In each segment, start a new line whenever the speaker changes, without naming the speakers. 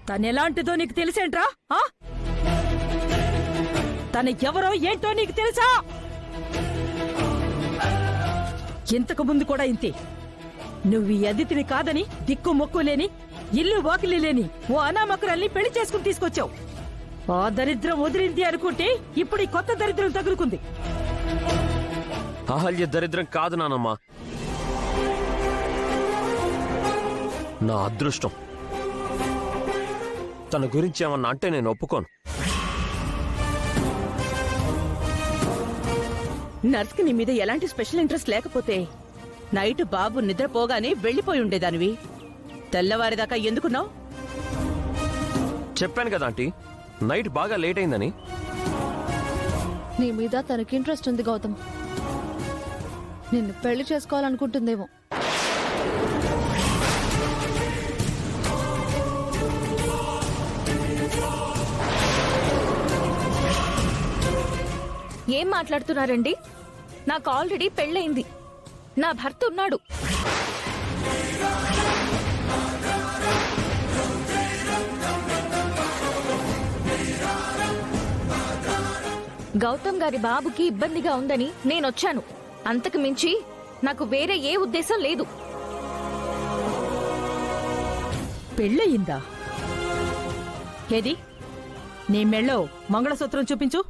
తనెలాంటిదో నీకు తెలిసేంట్రా? తన ఎవరో ఏంటో నీకు తెలుసా? ఇంతకు ముందు కూడా ఇంతే. నువ్వు ఈ అదితిని కాదని దిక్కు మొక్కు లేని, ఇల్లు వాకిలి లేని ఓ అనామకురాల్ని పెళ్లి చేసుకుని తీసుకొచ్చావు. ఆ దరిద్రం వదిలింది అనుకుంటే ఇప్పుడు ఈ కొత్త దరిద్రం తగులుకుంది.
అహల్య దరిద్రం కాదు నానమ్మా, నా అదృష్టం. తన గురించి ఏమన్నా అంటే నేను ఒప్పుకోను.
నర్స్కి నీ మీద ఎలాంటి స్పెషల్ ఇంట్రెస్ట్ లేకపోతే నైట్ బాబు నిద్రపోగానే వెళ్లిపోయి ఉండేదానివి. తెల్లవారిదాకా ఎందుకున్నావు?
చెప్పాను కదా ఆంటీ, నైట్ బాగా లేట్ అయిందని.
నీ మీద తనకి ఇంట్రెస్ట్ ఉంది గౌతమ్. నిన్ను పెళ్లి చేసుకోవాలనుకుంటుందేమో.
ఏం మాట్లాడుతున్నారండి? నాకు ఆల్రెడీ పెళ్ళయింది, నా భర్త ఉన్నాడు. గౌతమ్ గారి బాబుకి ఇబ్బందిగా ఉందని నేనొచ్చాను. అంతకు మించి నాకు వేరే ఏ ఉద్దేశం లేదు.
పెళ్ళయిందా? ఏది నీ మెళ్ళో మంగళసూత్రం చూపించు.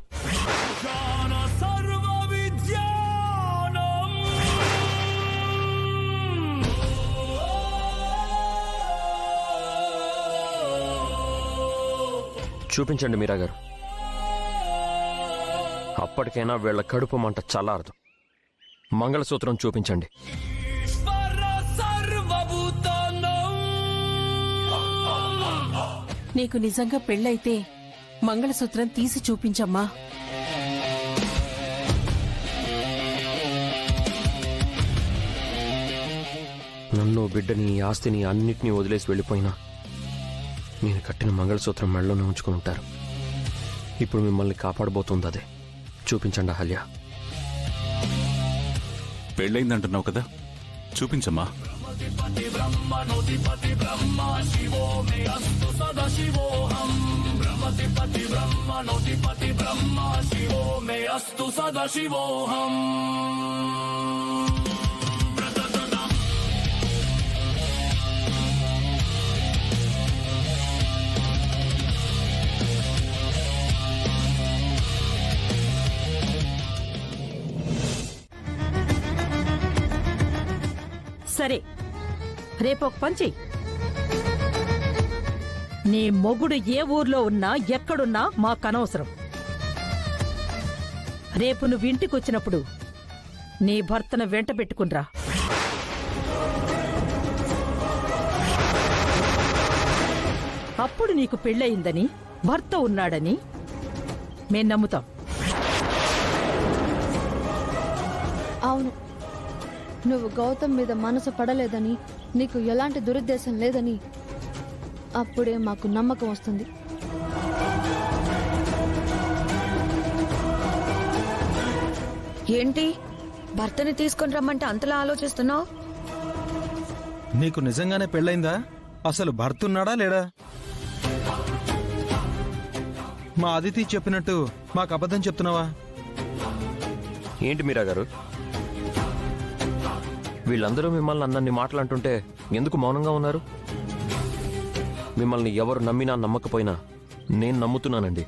చూపించండి మీరా గారు. అప్పటికైనా వీళ్ల కడుపు మంట చల్లారదు. మంగళసూత్రం చూపించండి.
నీకు నిజంగా పెళ్ళైతే మంగళసూత్రం తీసి చూపించమ్మా.
నన్ను, బిడ్డని, ఆస్తిని అన్నిటినీ వదిలేసి వెళ్ళిపోయినా నేను కట్టిన మంగళసూత్రం మెళ్ళలోనే ఉంచుకుని ఉంటారు. ఇప్పుడు మిమ్మల్ని కాపాడబోతుంది అదే. చూపించండి అహల్య.
పెళ్ళైందంటున్నావు కదా, చూపించమ్మా.
సరే, రేపొక పంచి. నీ మొగుడు ఏ ఊర్లో ఉన్నా ఎక్కడున్నా మాకనవసరం. రేపు నువ్వు ఇంటికొచ్చినప్పుడు నీ భర్తను వెంట పెట్టుకునిరా. అప్పుడు నీకు పెళ్ళయిందని, భర్త ఉన్నాడని మేం నమ్ముతాం.
అవును, నువ్వు గౌతమ్ మీద మనసు పడలేదని, నీకు ఎలాంటి దురుద్దేశం లేదని అప్పుడే మాకు నమ్మకం వస్తుంది.
ఏంటి భర్తని తీసుకొని రమ్మంటే అంతలా ఆలోచిస్తున్నావు?
నీకు నిజంగానే పెళ్ళైందా? అసలు భర్త ఉన్నాడా లేడా? మా అదితి చెప్పినట్టు మాకు అబద్ధం చెప్తున్నావా?
ఏంటి మీరా గారు, వీళ్ళందరూ మిమ్మల్ని అన్నన్ని మాటలు అంటుంటే ఎందుకు మౌనంగా ఉన్నారు? మిమ్మల్ని ఎవరు నమ్మినా నమ్మకపోయినా నేను నమ్ముతున్నానండి.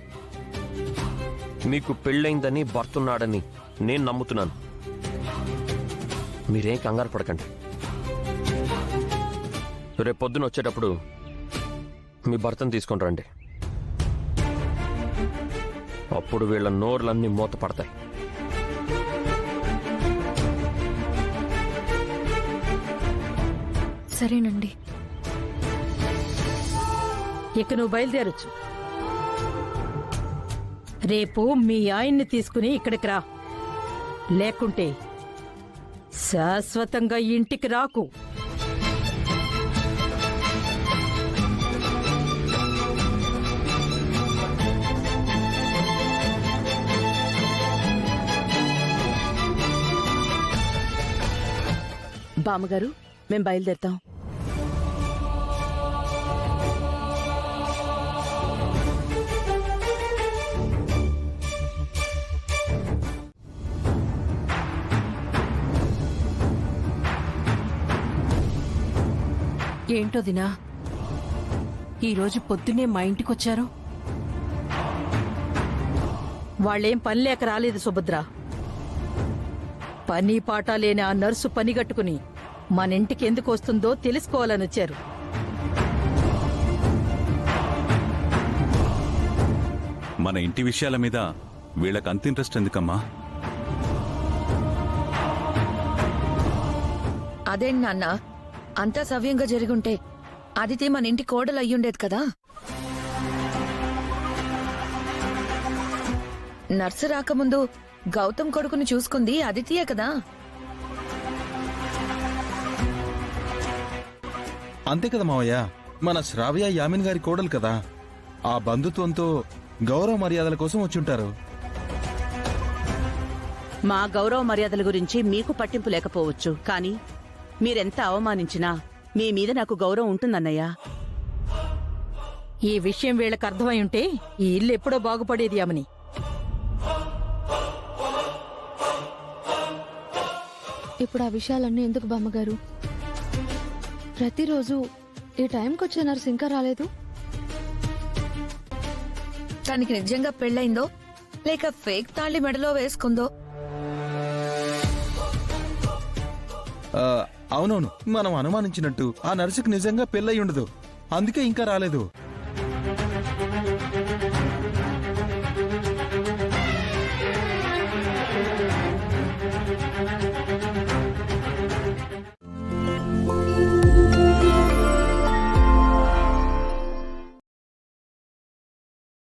మీకు పెళ్ళైందని, భర్తున్నాడని నేను నమ్ముతున్నాను. మీరేం కంగారు పడకండి. రేపు పొద్దున వచ్చేటప్పుడు మీ భర్తను తీసుకొని రండి. అప్పుడు వీళ్ళ నోర్లన్నీ మూత పడతాయి.
సరేనండి.
ఇక నువ్వు బయలుదేరొచ్చు. రేపు మీ ఆయన్ని తీసుకుని ఇక్కడికి రా, లేకుంటే శాశ్వతంగా ఇంటికి రాకు.
బామ్మగారు, మేం బయలుదేరుతాం.
ఏంటో దినా ఈరోజు పొద్దున్నే మా ఇంటికొచ్చారు.
వాళ్ళేం పని లేక రాలేదు సుభద్ర. పని పాట లేని ఆ నర్సు పనిగట్టుకుని మన ఇంటికి ఎందుకు వస్తుందో తెలుసుకోవాలని వచ్చారు.
మన ఇంటి విషయాల మీద వీళ్ళకి అంత ఇంట్రెస్ట్ ఎందుకమ్మా?
అదేంటి నాన్న, అంతా సవ్యంగా జరుగుంటే అదితి మన ఇంటి కోడలు అయ్యుండేది కదా. నర్సు రాకముందు గౌతమ్ కొడుకుని చూసుకుంది అదితియే కదా.
అంతే కదా మావయ్య, మన శ్రావ్య యామిన్ గారి కోడలు కదా. ఆ బంధుత్వంతో గౌరవ మర్యాదల కోసం వచ్చుంటారు.
మా గౌరవ మర్యాదల గురించి మీకు పట్టింపు లేకపోవచ్చు, కానీ మీరెంత అవమానించినా మీ మీద నాకు గౌరవం ఉంటుందన్నయ్యా.
ఈ విషయం వీళ్ళకి అర్థమై ఉంటే ఈ ఇల్లు ఎప్పుడో బాగుపడేది అమని.
ఇప్పుడు ఆ విషయాలన్నీ ఎందుకు బామ్మగారు? ప్రతిరోజు ఈ టైంకి వచ్చే నర్సు ఇంకా రాలేదు.
తనకి నిజంగా పెళ్ళైందో లేక ఫేక్ తాళి మెడలో వేసుకుందో.
అవునవును, మనం అనుమానించినట్టు ఆ నర్సుకు నిజంగా పెళ్ళయి ఉండదు, అందుకే ఇంకా రాలేదు.